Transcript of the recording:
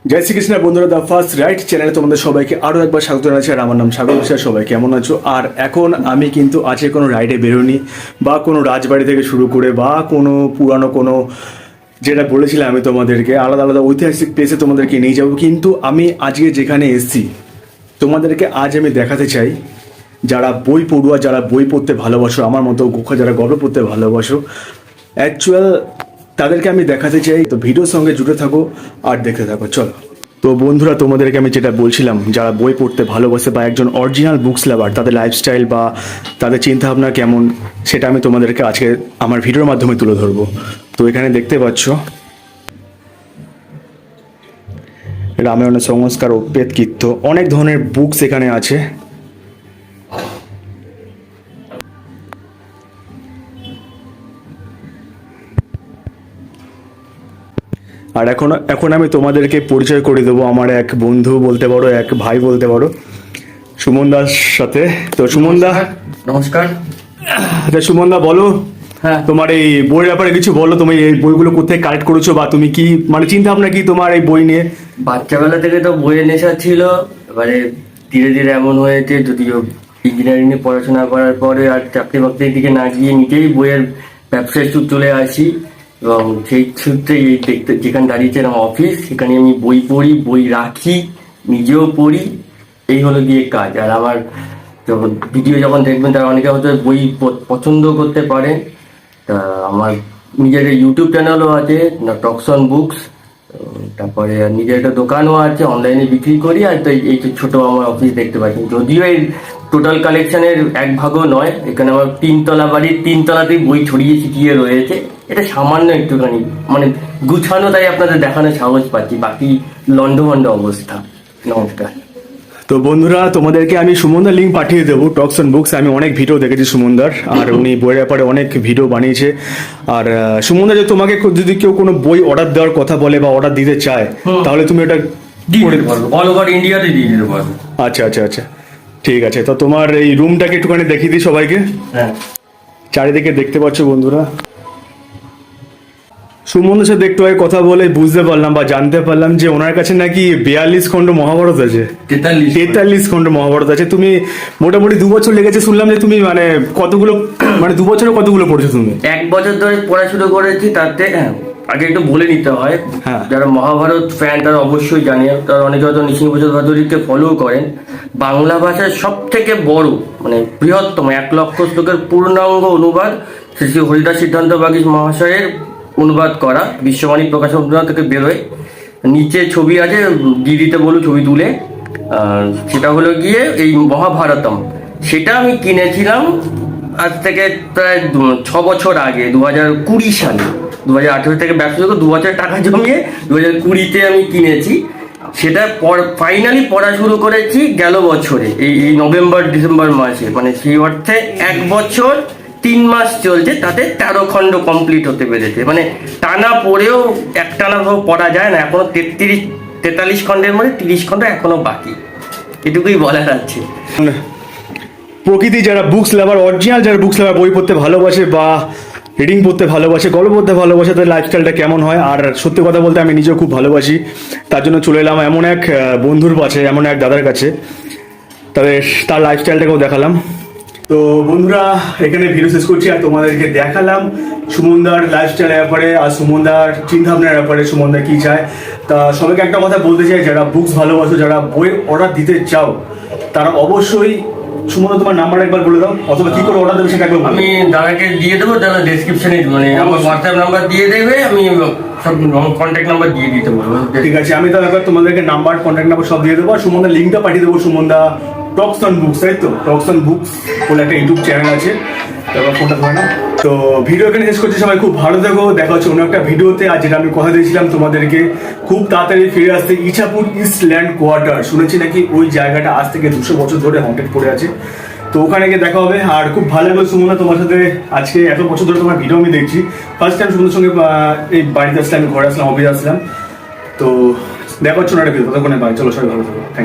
জয় শ্রীকৃষ্ণ বন্ধুরা, the first right চ্যানেলে তোমাদের সবাইকে আরও একবার স্বাগত জানাচ্ছি। আর আমার নাম সাগর বিশ্বাস। সবাই কেমন আছো? আর এখন আমি কিন্তু আজকে কোনো রাইডে বেরোনি, বা কোনো রাজবাড়ি থেকে শুরু করে বা কোনো পুরানো কোনো, যেটা বলেছিলাম আমি তোমাদেরকে আলাদা আলাদা ঐতিহাসিক প্লেসে তোমাদেরকে নিয়ে যাবো। কিন্তু আমি আজকে যেখানে এসেছি তোমাদেরকে আজ আমি দেখাতে চাই, যারা বই পড়ুয়া, যারা বই পড়তে ভালোবাসো, আমার মতো গোখা যারা গল্প পড়তে ভালোবাসো, অ্যাকচুয়াল তাদেরকে আমি দেখাতে চাই। তো ভিডিওর সঙ্গে জুড়ে থাকো আর দেখতে থাকো, চলো। তো বন্ধুরা, তোমাদেরকে আমি যেটা বলছিলাম, যারা বই পড়তে ভালোবাসে বা একজন অরিজিনাল বুকস লাভার, তাদের লাইফস্টাইল বা তাদের চিন্তাভাবনা কেমন, সেটা আমি তোমাদেরকে আজকে আমার ভিডিওর মাধ্যমে তুলে ধরবো। তো এখানে দেখতে পাচ্ছ রামায়ণের সংস্কার, উপেদ কীর্ত, অনেক ধরনের বুকস এখানে আছে। আর এখন আমি তোমাদেরকে পরিচয় করে দেবো আমার এক বন্ধু বলতে পারো, এক ভাই বলতে পারো, সুমন দার সাথে। তো সুমন দা, নমস্কার। আচ্ছা সুমন দা, বলো হ্যাঁ, তোমার এই বইয়ের ব্যাপারে কিছু বলো। তুমি এই বইগুলো কোথায় কালেক্ট করেছো, বা তুমি কি মানে চিন্তা ভাবনা কি তোমার এই বই নিয়ে? বাচ্চাবেলা থেকে তো বইয়ের নেশা ছিল। এবারে ধীরে ধীরে এমন হয়েছে, যদিও ইঞ্জিনিয়ারিং নিয়ে পড়াশোনা করার পরে আর চাকরি বাকরির দিকে না গিয়ে নিজেই বইয়ের ব্যবসায় চলে আসি। এবং সেই সূত্রে এই দেখতে যেখানে দাঁড়িয়েছে আমার অফিস, সেখানে আমি বই পড়ি, বই রাখি, নিজেও পড়ি। এই হলো গিয়ে কাজ। আর আমার যখন ভিডিও যখন দেখবেন, তারা অনেকে হয়তো বই পছন্দ করতে পারে। তা আমার নিজের ইউটিউব চ্যানেলও আছে, টকসন বুকস। তারপরে নিজের একটা দোকানও আছে, অনলাইনে বিক্রি করি। আর তো এই যে ছোট আমার অফিস দেখতে পাচ্ছি, যদিও এই টোটাল কালেকশনের এক ভাগও নয়। এখানে আমার 3 তলা বাড়ির 3 তলাতেই বই ছড়িয়ে ছিটিয়ে রয়েছে। এটা সামান্য একটুখানি মানে গুছানো, তাই আপনাদের দেখানোর সাহস পাচ্ছি। বাকি লন্ডভন্ড অবস্থা। নমস্কার। তো বন্ধুরা, তোমাদেরকে আমি সুমনদার লিঙ্ক পাঠিয়ে দেবো, টকসন বুকস। আমি অনেক ভিডিও দেখেছি সুমনদার, আর উনি বইয়ের ব্যাপারে অনেক ভিডিও বানিয়েছে। আর সুমনদা, যদি তোমাকে যদি কেউ কোনো বই অর্ডার দেওয়ার কথা বলে বা অর্ডার দিতে চায়, তাহলে তুমি এটা করে দিতে পারবো, অল ওভার ইন্ডিয়াতে দিয়ে দিতে পারবো। আচ্ছা আচ্ছা আচ্ছা, ঠিক আছে। তো তোমার এই রুমটাকে একটুখানি দেখিয়ে দিই সবাইকে। হ্যাঁ, চারিদিকে দেখতে পাচ্ছ বন্ধুরা। সুমনের সাথে একটু আগে কথা বলে বুঝতে পারলাম বা জানতে পারলাম যে ওনার কাছে নাকি 42 খণ্ড মহাভারত আছে, 43 খণ্ড মহাভারত আছে। তুমি মোটামুটি 2 বছর লেগেছে শুনলাম, যে তুমি মানে কতগুলো, মানে 2 বছরে কতগুলো পড়েছো তুমি? 1 বছর ধরে পড়া শুরু করেছি। তাতে আগে একটু বলে নিতে হয়, হ্যাঁ। যারা মহাভারত ফ্যান তারা অবশ্যই জানে। তারা অনেকে হয়তো নৃসিংহপ্রসাদ ভাদুরীকে ফলো করেন। বাংলা ভাষার সব থেকে বড় মানে বৃহত্তম 1 লক্ষ শ্লোকের পূর্ণাঙ্গ অনুবাদ শ্রী শ্রী হরিদাস সিদ্ধান্ত বাগীশ মহাশয়ের অনুবাদ করা, বিশ্ববাণী প্রকাশন থেকে বেরোয়। নিচে ছবি আছে, দিয়ে দিতে বলুন ছবি তুলে। সেটা হলো গিয়ে এই মহাভারতম। সেটা আমি কিনেছিলাম আজ থেকে প্রায় 6 বছর আগে, 2020 সালে। 2018 থেকে ব্যবসা করে 2 বছর টাকা জমিয়ে 2020-তে আমি কিনেছি। সেটা ফাইনালি পড়া শুরু করেছি গেল বছরে, এই নভেম্বর ডিসেম্বর মাসে। মানে সেই অর্থে 1 বছর 3 মাস চলছে, তাতে 13 খণ্ড কমপ্লিট হতে পেরেছে। মানে টানা পড়েও একটানা ভাবে পড়া যায় না। এখনো 43 খণ্ডের মধ্যে 30 খণ্ড এখনো বাকি। এটুকুই বলার আছে। প্রকৃতি যারা বুকস লাভার, অরিজিনাল যারা বুকস লাভার, বই পড়তে ভালোবাসে বা রিডিং পড়তে ভালোবাসে, গল্প পড়তে ভালোবাসে, তাদের লাইফস্টাইলটা কেমন হয়। আর সত্যি কথা বলতে আমি নিজেও খুব ভালোবাসি, তার জন্য চলে এলাম এমন এক বন্ধুর কাছে, এমন এক দাদার কাছে, তার লাইফস্টাইলটাকেও দেখালাম। তো বন্ধুরা, এখানে ভিডিও শেষ করছি। আর তোমাদেরকে দেখালাম সুমনদার লাইফস্টাইলের ব্যাপারে আর সুমনদার চিন্তাভাবনার ব্যাপারে, সুমনদা কি চায়। তা সবাইকে একটা কথা বলতে চাই, যারা বুকস ভালোবাসো, যারা বই অর্ডার দিতে চাও, তারা অবশ্যই সুমনদা তোমার নাম্বার একবার বলে দাও, অথবা কি করে অর্ডার দেবে সেটা একবার বলো। আমি দাদাকে দিয়ে দেবো, দাদা ডেসক্রিপশনে মানে আমার হোয়াটসঅ্যাপ নাম্বার দিয়ে দেবে, আমি সব কন্ট্যাক্ট নাম্বার দিয়ে দিতে বলবো। ঠিক আছে, আমি তো একবার তোমাদেরকে নাম্বার, কন্ট্যাক্ট নাম্বার সব দিয়ে দেবো। আর সুমনদার লিঙ্কটা পাঠিয়ে দেবো। সুমনদা টকসন বুকস, তাই তো? টকসন বুকস বলে একটা ইউটিউব চ্যানেল আছে, তারপর ফোনটা ধরে না। তো ভিডিও এখানে শেষ করছি। সবাই খুব ভালো থাকো, দেখা হচ্ছে অন্য একটা ভিডিওতে। আর যেটা আমি কথা দিয়েছিলাম তোমাদেরকে, খুব তাড়াতাড়ি ফিরে আসতে ইছাপুর ইস্ট ল্যান্ড কোয়ার্টার। শুনেছি নাকি ওই জায়গাটা আজ থেকে 200 বছর ধরে হন্টেড পড়ে আছে। তো ওখানে গিয়ে দেখা হবে। আর খুব ভালো লাগলো সুমনা, তোমার সাথে আজকে এত বছর ধরে তোমার ভিডিও আমি দেখছি। ফার্স্ট টাইম সুমনের সঙ্গে এই বাড়িতে আসলাম, ঘরে আসলাম, অফিসে আসলাম। তো দেখা হচ্ছে না একটা ভিডিও, ততক্ষণে বাই। চলো, সবাই ভালো থাকো। Thank you.